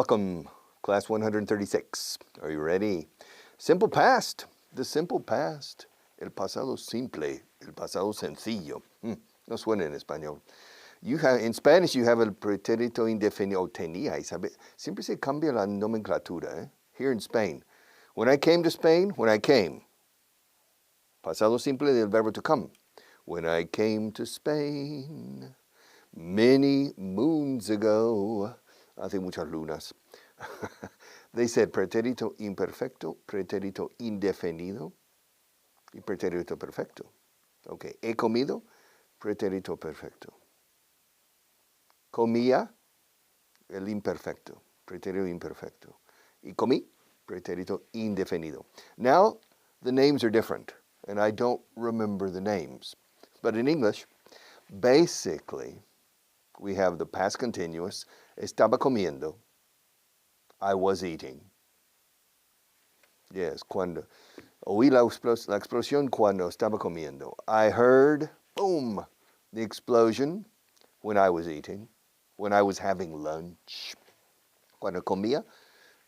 Welcome, class 136. Are you ready? Simple past, the simple past. El pasado simple, el pasado sencillo. No suena en español. In Spanish, you have el pretérito indefinido. Tenía, ¿sabe? Siempre se cambia la nomenclatura. Here in Spain. When I came to Spain, when I came. Pasado simple del verbo to come. When I came to Spain, many moons ago. Hace muchas lunas. They said pretérito imperfecto, pretérito indefinido, y pretérito perfecto. Okay, he comido, pretérito perfecto. Comía, el imperfecto, pretérito imperfecto. Y comí, pretérito indefinido. Now, the names are different, and I don't remember the names. But in English, basically, we have the past continuous, estaba comiendo, I was eating. Yes, cuando. Oí la explosión cuando estaba comiendo. I heard, boom, the explosion when I was eating, when I was having lunch. Cuando comía,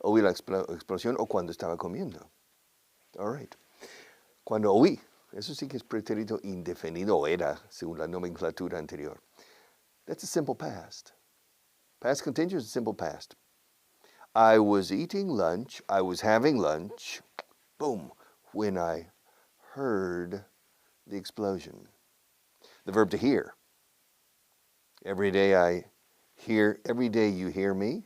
oí la explosión o cuando estaba comiendo. All right. Cuando oí, eso sí que es pretérito indefinido, era, según la nomenclatura anterior. That's a simple past. Past continuous is simple past. I was eating lunch, I was having lunch, boom, when I heard the explosion. The verb to hear. Every day you hear me,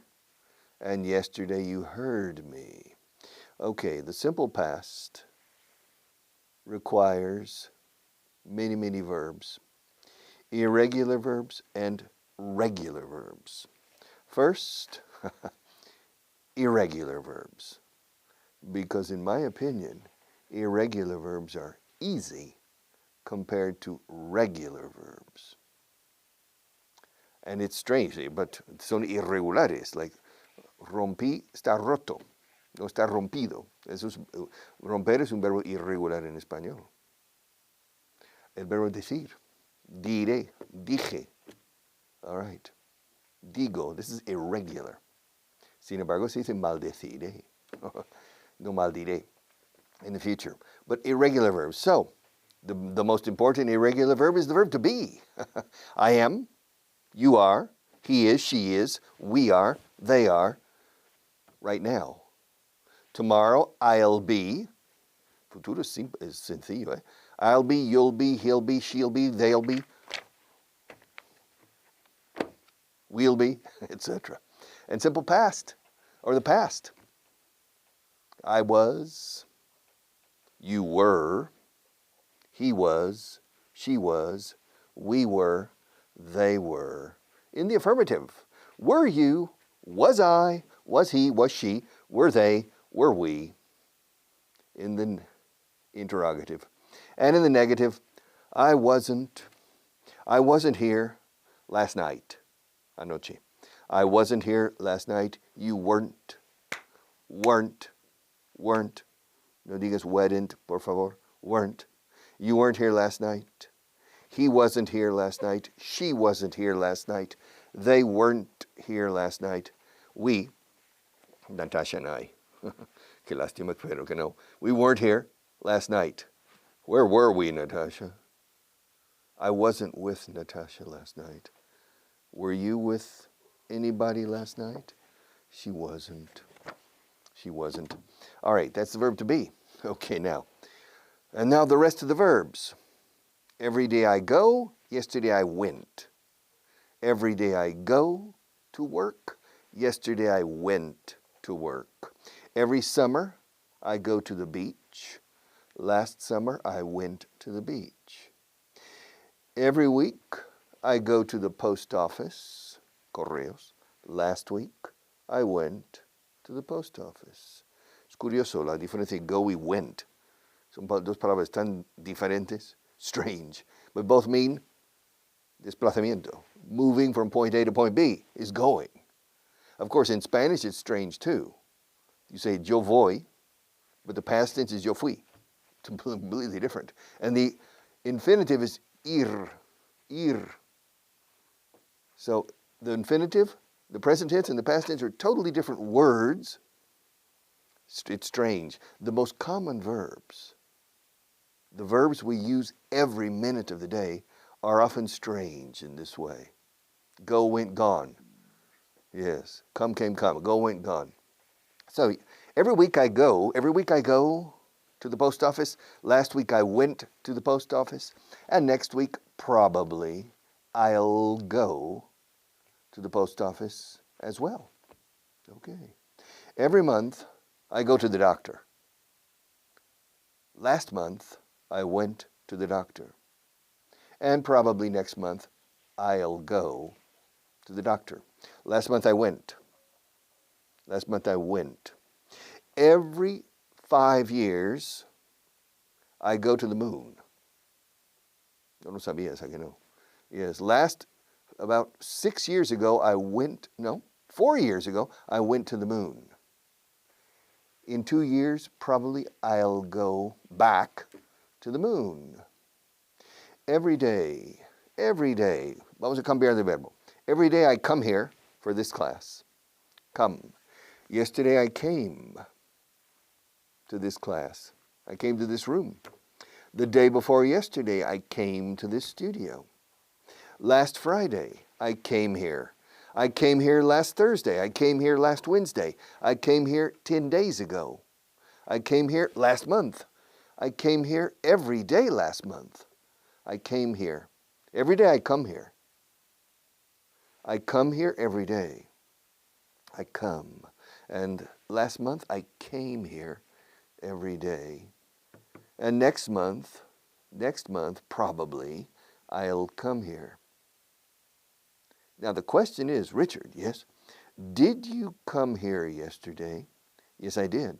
and yesterday you heard me. Okay, the simple past requires many, many verbs. Irregular verbs and regular verbs. First, irregular verbs. Because in my opinion, irregular verbs are easy compared to regular verbs. And it's strange, but son irregulares, like rompí está roto, no está rompido. Romper es un verbo irregular en español. El verbo decir, diré, dije. All right. Digo, this is irregular. Sin embargo, se dice maldeciré. No maldiré in the future. But irregular verbs. So, the most important irregular verb is the verb to be. I am, you are, he is, she is, we are, they are, right now. Tomorrow, I'll be. Futuro es sencillo, I'll be, you'll be, he'll be, she'll be, they'll be, we'll be, etc. And simple past, or the past. I was, you were, he was, she was, we were, they were. In the affirmative, were you, was I, was he, was she, were they, were we. In the interrogative. And in the negative, I wasn't here last night. Anoche. I wasn't here last night. You weren't. No digas weren't, por favor. Weren't. You weren't here last night. He wasn't here last night. She wasn't here last night. They weren't here last night. We, Natasha and I, qué lástima, pero que no. We weren't here last night. Where were we, Natasha? I wasn't with Natasha last night. Were you with anybody last night? She wasn't. She wasn't. All right, that's the verb to be. Okay, now. And now the rest of the verbs. Every day I go, yesterday I went. Every day I go to work, yesterday I went to work. Every summer I go to the beach. Last summer I went to the beach. Every week I go to the post office, correos. Last week I went to the post office. Es curioso la diferencia go y went. Son dos palabras tan diferentes, strange, but both mean desplazamiento. Moving from point A to point B is going. Of course, in Spanish it's strange too. You say yo voy, but the past tense is yo fui. It's completely different. And the infinitive is ir. So the infinitive The present tense and the past tense are totally different words. It's strange. The most common verbs, the verbs we use every minute of the day, are often strange in this way. Go, went, gone. Yes. Come, came, come. Go, went, gone. So every week I go to the post office. Last week I went to the post office. And next week, probably, I'll go to the post office as well. Okay. Every month, I go to the doctor. Last month, I went to the doctor. And probably next month, I'll go to the doctor. Last month, I went. Last month, I went. Every 5 years, I go to the moon. No sabías, ¿a que no? Yes, about 6 years ago, 4 years ago, I went to the moon. In 2 years, probably I'll go back to the moon. Every day, vamos a cambiar de verbo. Every day I come here for this class. Come. Yesterday I came to this class. I came to this room. The day before yesterday, I came to this studio. Last Friday, I came here. I came here last Thursday. I came here last Wednesday. I came here 10 days ago. I came here last month. I came here every day last month. I came here. Every day I come here. I come here every day. I come. And last month I came here every day. And next month, probably, I'll come here. Now the question is, Richard, yes, did you come here yesterday? Yes, I did.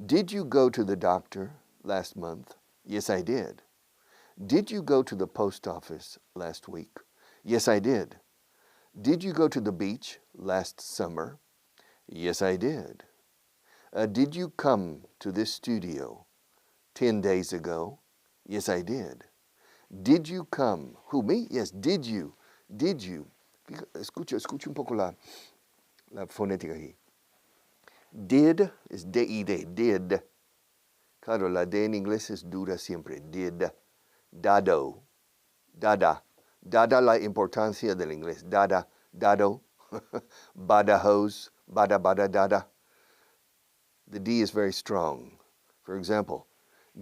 Did you go to the doctor last month? Yes, I did. Did you go to the post office last week? Yes, I did. Did you go to the beach last summer? Yes, I did. Did you come to this studio 10 days ago? Yes, I did. Did you come? Who, me? Yes, did you? Did you? Escucha un poco la fonética aquí. Did es D-I-D, did. Claro, la D en inglés es dura siempre. Did. Dado. Dada. Dada la importancia del inglés. Dada. Dado. Badajos. Bada, bada, dada. The D is very strong. For example,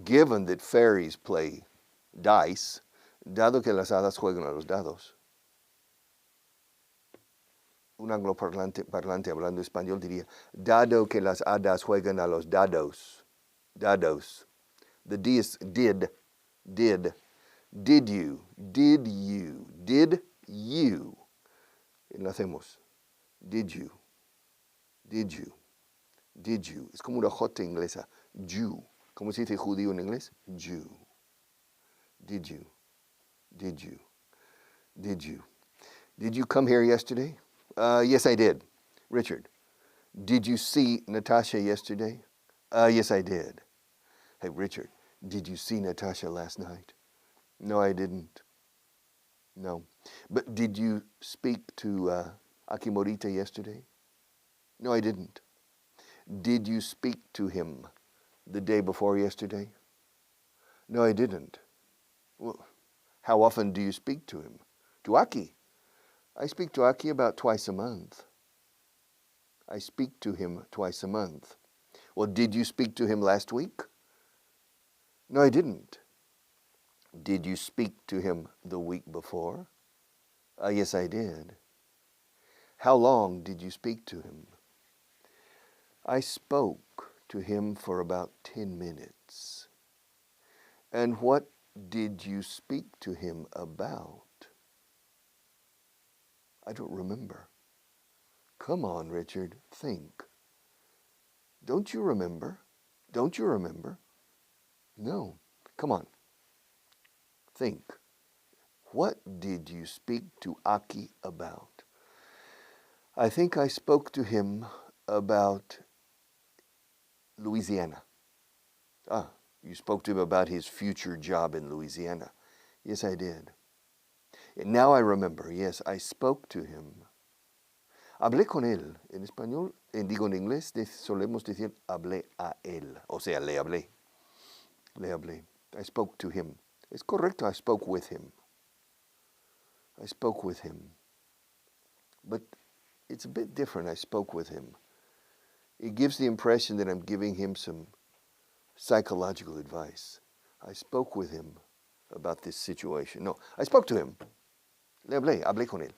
given that fairies play dice, dado que las hadas juegan a los dados. Un angloparlante hablando español diría, dado que las hadas juegan a los dados. Dados. The D is did. Did. Did you? Did you? Did you? Enlacemos. Did you? Did you? Did you? Es como una J inglesa. Jew. ¿Cómo se dice judío en inglés? Jew. Did you? Did you? Did you? Did you come here yesterday? Yes, I did. Richard, did you see Natasha yesterday? Yes, I did. Hey, Richard, did you see Natasha last night? No, I didn't. No. But did you speak to Akimorita yesterday? No, I didn't. Did you speak to him the day before yesterday? No, I didn't. Well, how often do you speak to him? To Aki? I speak to Aki about twice a month. I speak to him twice a month. Well, did you speak to him last week? No, I didn't. Did you speak to him the week before? Yes, I did. How long did you speak to him? I spoke to him for about 10 minutes. And what did you speak to him about? I don't remember. Come on, Richard, think. Don't you remember? Don't you remember? No. Come on. Think. What did you speak to Aki about? I think I spoke to him about Louisiana. You spoke to him about his future job in Louisiana. Yes, I did. And now I remember. Yes, I spoke to him Hablé con él. En español, en inglés solemos decir hablé a él. O sea, le hablé. Le hablé. I spoke to him. Es correcto, I spoke with him. I spoke with him. But it's a bit different, I spoke with him. It gives the impression that I'm giving him some psychological advice. I spoke with him about this situation. No, I spoke to him. Le hablé con él.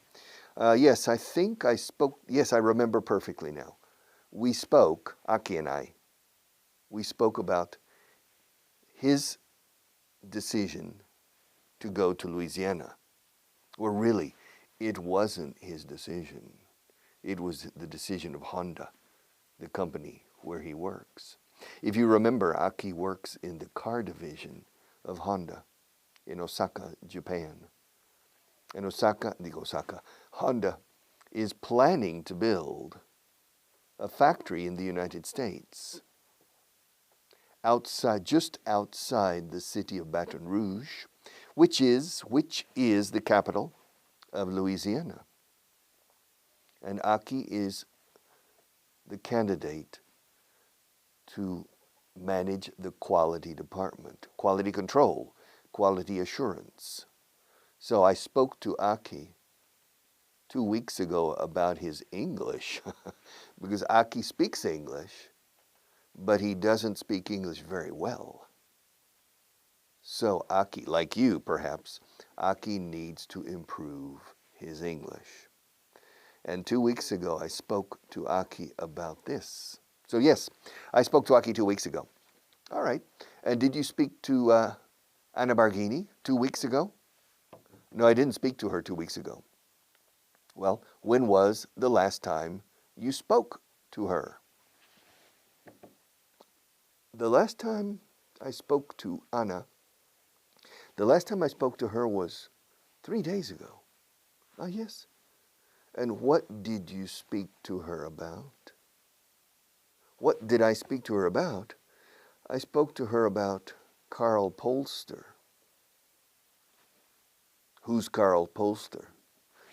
Yes, I think I spoke. Yes, I remember perfectly now. We spoke, Aki and I, we spoke about his decision to go to Louisiana. Well, really, it wasn't his decision. It was the decision of Honda, the company where he works. If you remember, Aki works in the car division of Honda in Osaka, Japan. And Honda is planning to build a factory in the United States, just outside the city of Baton Rouge, which is the capital of Louisiana. And Aki is the candidate to manage the quality department, quality control, quality assurance. So I spoke to Aki 2 weeks ago about his English, because Aki speaks English, but he doesn't speak English very well. So Aki, like you perhaps, Aki needs to improve his English. And 2 weeks ago, I spoke to Aki about this. So yes, I spoke to Aki 2 weeks ago. All right. And did you speak to Anna Barghini 2 weeks ago? No, I didn't speak to her 2 weeks ago. Well, when was the last time you spoke to her? The last time I spoke to Anna, the last time I spoke to her was 3 days ago. Ah, yes. And what did you speak to her about? What did I speak to her about? I spoke to her about Karl Polster. Who's Karl Polster?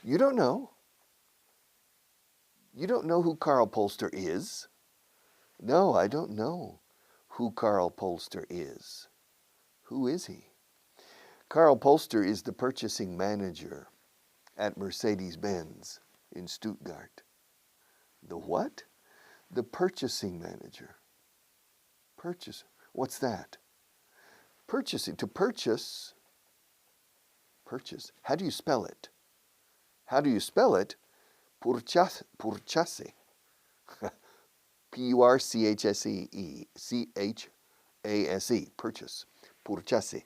You don't know? You don't know who Karl Polster is? No, I don't know who Karl Polster is. Who is he? Karl Polster is the purchasing manager at Mercedes-Benz in Stuttgart. The what? The purchasing manager. Purchase. What's that? Purchasing. To purchase. Purchase. How do you spell it? How do you spell it? Purchase. P-U-R-C-H-S-E-E. C-H-A-S-E. Purchase. Purchase.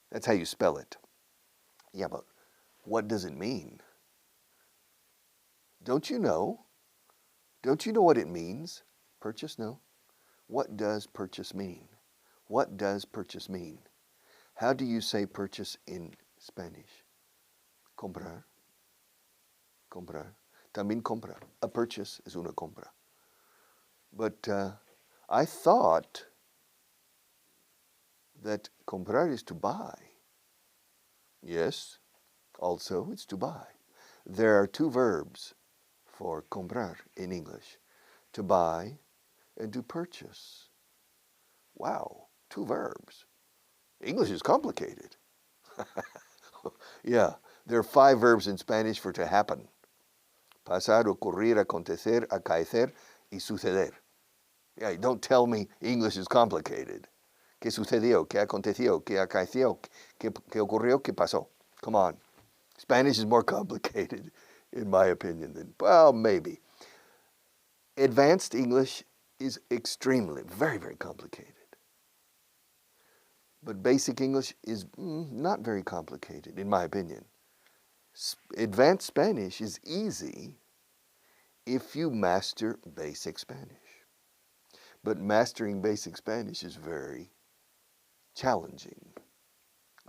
That's how you spell it. Yeah, but what does it mean? Don't you know? Don't you know what it means? Purchase? No. What does purchase mean? What does purchase mean? How do you say purchase in Spanish? Comprar. Comprar. También compra. A purchase es una compra. But I thought that comprar is to buy. Yes, also it's to buy. There are 2 verbs for comprar in English, to buy and to purchase. Wow, 2 verbs. English is complicated. Yeah, there are 5 verbs in Spanish for to happen. Pasar, ocurrir, acontecer, acaecer, y suceder. Yeah, don't tell me English is complicated. ¿Qué sucedió? ¿Qué aconteció? ¿Qué acaeció? ¿Qué ocurrió? ¿Qué pasó? Come on. Spanish is more complicated, in my opinion, than, well, maybe. Advanced English is extremely, very, very complicated. But basic English is not very complicated, in my opinion. Advanced Spanish is easy if you master basic Spanish. But mastering basic Spanish is very challenging.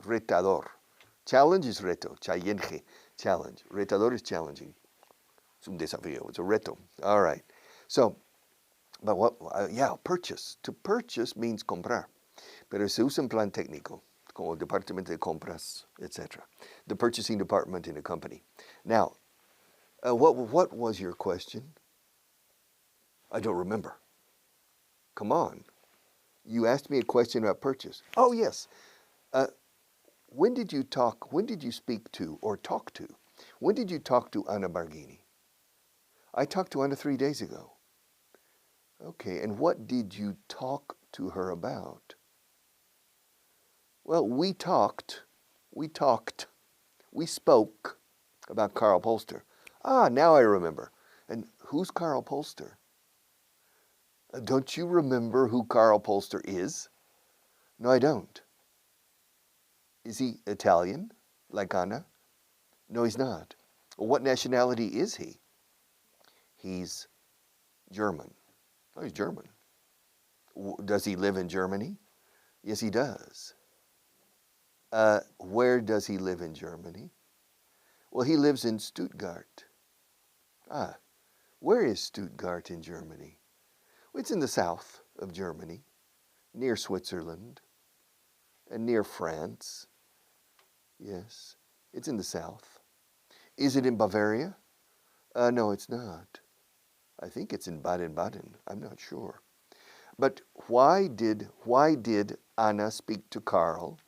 Retador. Challenge is reto. Challenge. Retador is challenging. Es un desafío. It's a reto. All right. So, but what? Purchase. To purchase means comprar. Pero se usa en plan técnico, como el departamento de compras, etc. The purchasing department in a company. Now, What was your question? I don't remember. Come on. You asked me a question about purchase. Oh, yes. When did you speak to or talk to? When did you talk to Anna Barghini? I talked to Anna 3 days ago. Okay, and what did you talk to her about? Well, we spoke about Karl Polster. Ah, now I remember. And who's Karl Polster? Don't you remember who Karl Polster is? No, I don't. Is he Italian, like Anna? No, he's not. What nationality is he? He's German. Oh, he's German. Does he live in Germany? Yes, he does. Where does he live in Germany? Well, he lives in Stuttgart. Ah, where is Stuttgart in Germany? Well, it's in the south of Germany, near Switzerland, and near France. Yes, it's in the south. Is it in Bavaria? No, it's not. I think it's in Baden-Baden. I'm not sure. But why did Anna speak to Karl?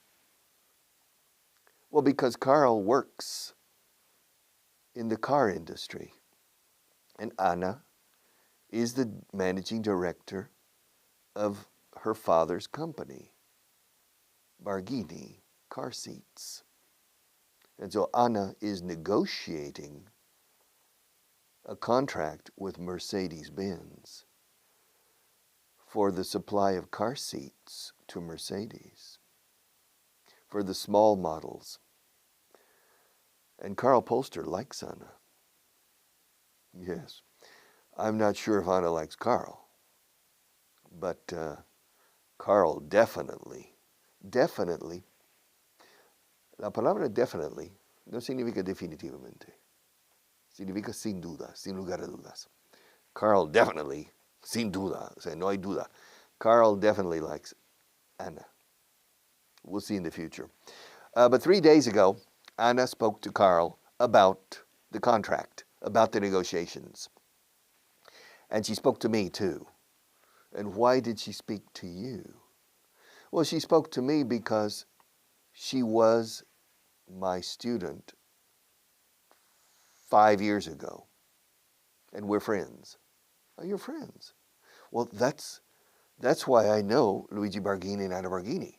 Well, because Karl works in the car industry, and Anna is the managing director of her father's company, Barghini Car Seats. And so Anna is negotiating a contract with Mercedes-Benz for the supply of car seats to Mercedes, for the small models. And Karl Polster likes Anna. Yes. I'm not sure if Anna likes Karl, but Karl definitely, la palabra definitely no significa definitivamente. Significa sin duda, sin lugar a dudas. Karl definitely, sin duda, o sea, no hay duda. Karl definitely likes Anna. We'll see in the future. But 3 days ago, Anna spoke to Karl about the contract, about the negotiations. And she spoke to me too. And why did she speak to you? Well, she spoke to me because she was my student 5 years ago. And we're friends. Oh, you're friends. Well, that's why I know Luigi Barghini and Anna Barghini.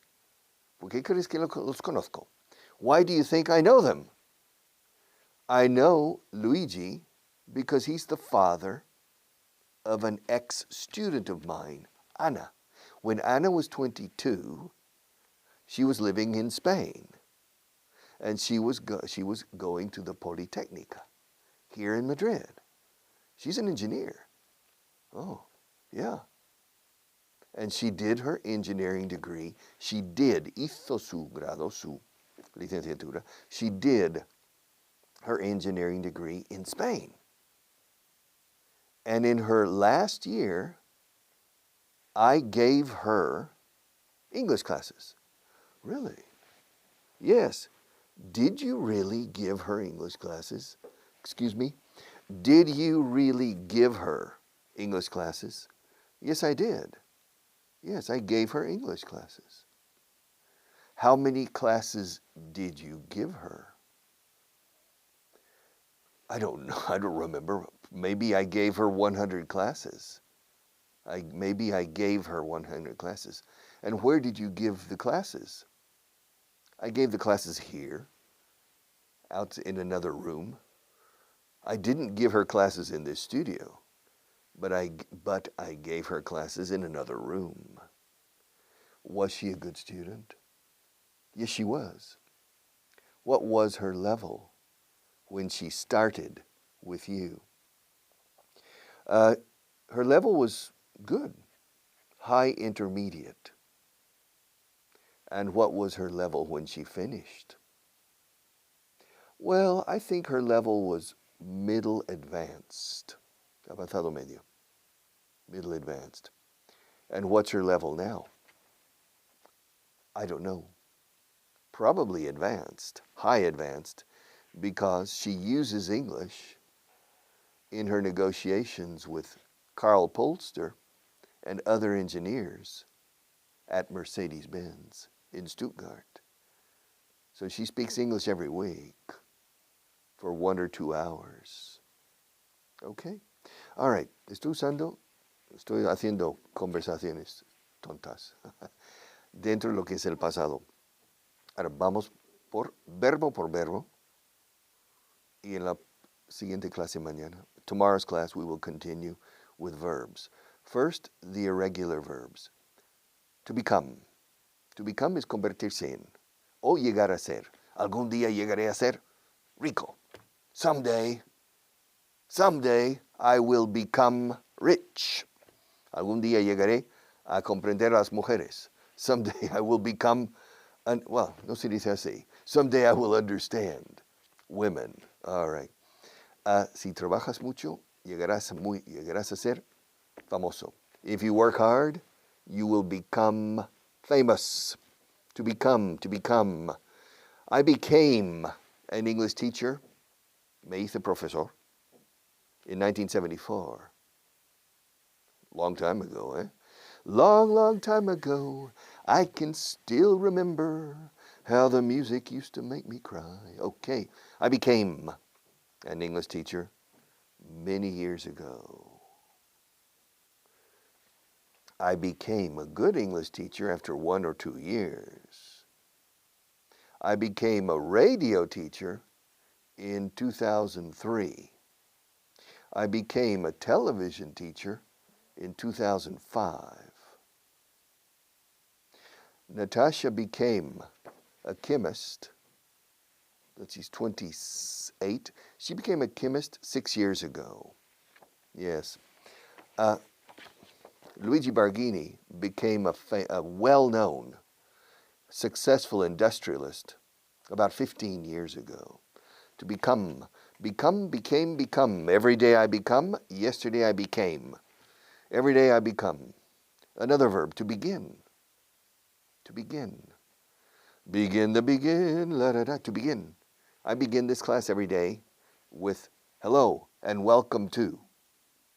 ¿Por qué crees que los conozco? Why do you think I know them? I know Luigi because he's the father of an ex-student of mine, Anna. When Anna was 22, she was living in Spain, and she was going to the Politecnica here in Madrid. She's an engineer. Oh, yeah. And she did her engineering degree. Hizo su grado, su licenciatura. She did her engineering degree in Spain. And in her last year, I gave her English classes. Really? Yes. Did you really give her English classes? Excuse me? Did you really give her English classes? Yes, I did. Yes, I gave her English classes. How many classes did you give her? I don't know. I don't remember. Maybe I gave her 100 classes. Maybe I gave her 100 classes. And where did you give the classes? I gave the classes here, out in another room. I didn't give her classes in this studio, but I gave her classes in another room. Was she a good student? Yes, she was. What was her level when she started with you? Her level was good, high intermediate. And what was her level when she finished? Well, I think her level was middle advanced. Avanzado medio. Middle advanced. And what's her level now? I don't know. Probably advanced, high advanced, because she uses English in her negotiations with Karl Polster and other engineers at Mercedes-Benz in Stuttgart. So she speaks English every week for 1 or 2 hours. Okay? All right. Estoy haciendo conversaciones tontas dentro de lo que es el pasado. Ahora vamos por verbo y en la siguiente clase mañana. Tomorrow's class we will continue with verbs. First, the irregular verbs. To become. To become es convertirse en o llegar a ser. Algún día llegaré a ser rico. Someday I will become rich. Algún día llegaré a comprender a las mujeres. Someday I will become, no se dice así. Someday I will understand women. All right. Si trabajas mucho, llegarás a ser famoso. If you work hard, you will become famous. To become. I became an English teacher. Me hice profesor in 1974. Long time ago, eh? Long time ago. I can still remember how the music used to make me cry. Okay, I became an English teacher many years ago. I became a good English teacher after 1 or 2 years. I became a radio teacher in 2003. I became a television teacher in 2005. Natasha became a chemist. She's 28. She became a chemist 6 years ago. Yes. Luigi Barghini became a well-known, successful industrialist about 15 years ago. To become. Become. Every day I become. Yesterday I became. Every day I become. Another verb, to begin. To begin. Begin, to begin. I begin this class every day with hello and welcome to.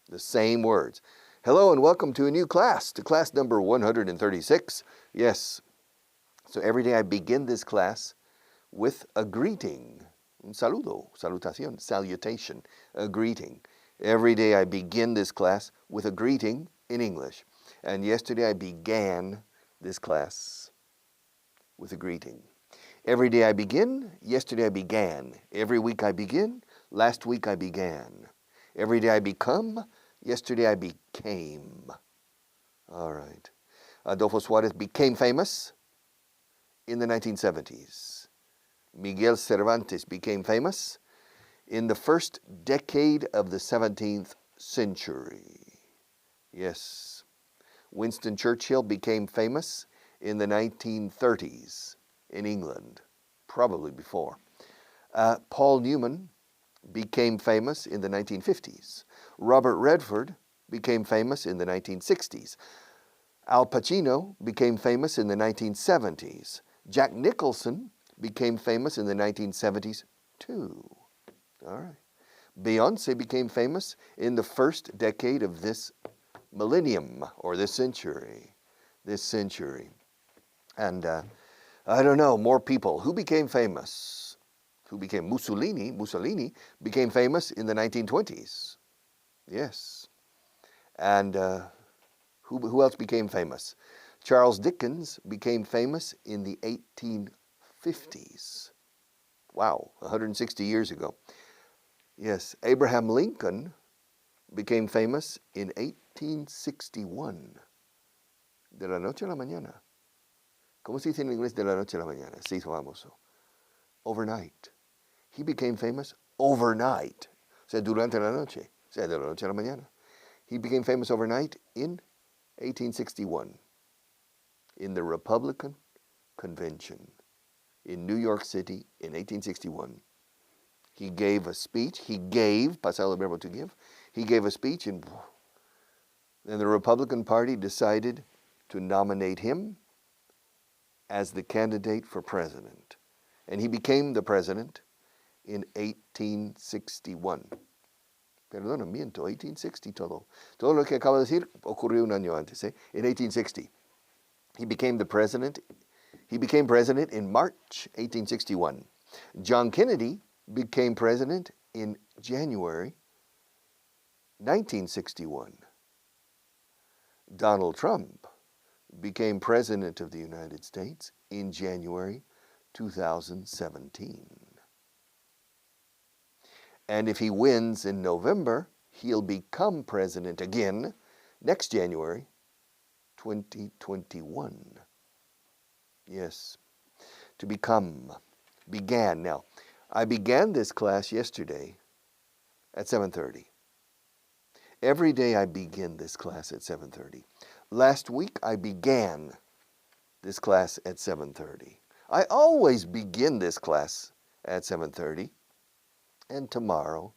The same words. Hello and welcome to a new class, to class number 136. Yes. So every day I begin this class with a greeting. Un saludo, salutación, salutation, a greeting. Every day I begin this class with a greeting in English. And yesterday I began this class with a greeting. Every day I begin, yesterday I began. Every week I begin, last week I began. Every day I become, yesterday I became. All right. Adolfo Suarez became famous in the 1970s. Miguel Cervantes became famous in the first decade of the 17th century. Yes. Winston Churchill became famous in the 1930s in England, probably before. Paul Newman became famous in the 1950s. Robert Redford became famous in the 1960s. Al Pacino became famous in the 1970s. Jack Nicholson became famous in the 1970s too. All right. Beyonce became famous in the first decade of this millennium or this century. And I don't know, more people. Who became famous? Who became Mussolini? Mussolini became famous in the 1920s. Yes. And who else became famous? Charles Dickens became famous in the 1850s. Wow, 160 years ago. Yes, Abraham Lincoln became famous in 1861. De la noche a la mañana. ¿Cómo se dice en inglés de la noche a la mañana? Se hizo famoso. Overnight. He became famous overnight. O sea, durante la noche. O sea, de la noche a la mañana. He became famous overnight in 1861 in the Republican Convention in New York City in 1861. He gave a speech. Pasado el verbo to give. He gave a speech and the Republican Party decided to nominate him as the candidate for president. And he became the president in 1861. Perdona, miento, 1860 todo. Todo lo que acabo de decir ocurrió un año antes, ¿eh? In 1860. He became president in March 1861. John Kennedy became president in January 1961. Donald Trump became president of the United States in January 2017. And if he wins in November, he'll become president again next January 2021. Yes, to become, began. Now, I began this class yesterday at 7:30. Every day I begin this class at 7:30. Last week I began this class at 7:30. I always begin this class at 7:30. And tomorrow,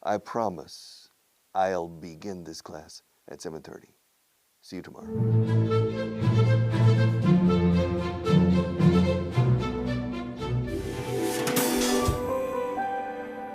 I promise, I'll begin this class at 7:30. See you tomorrow.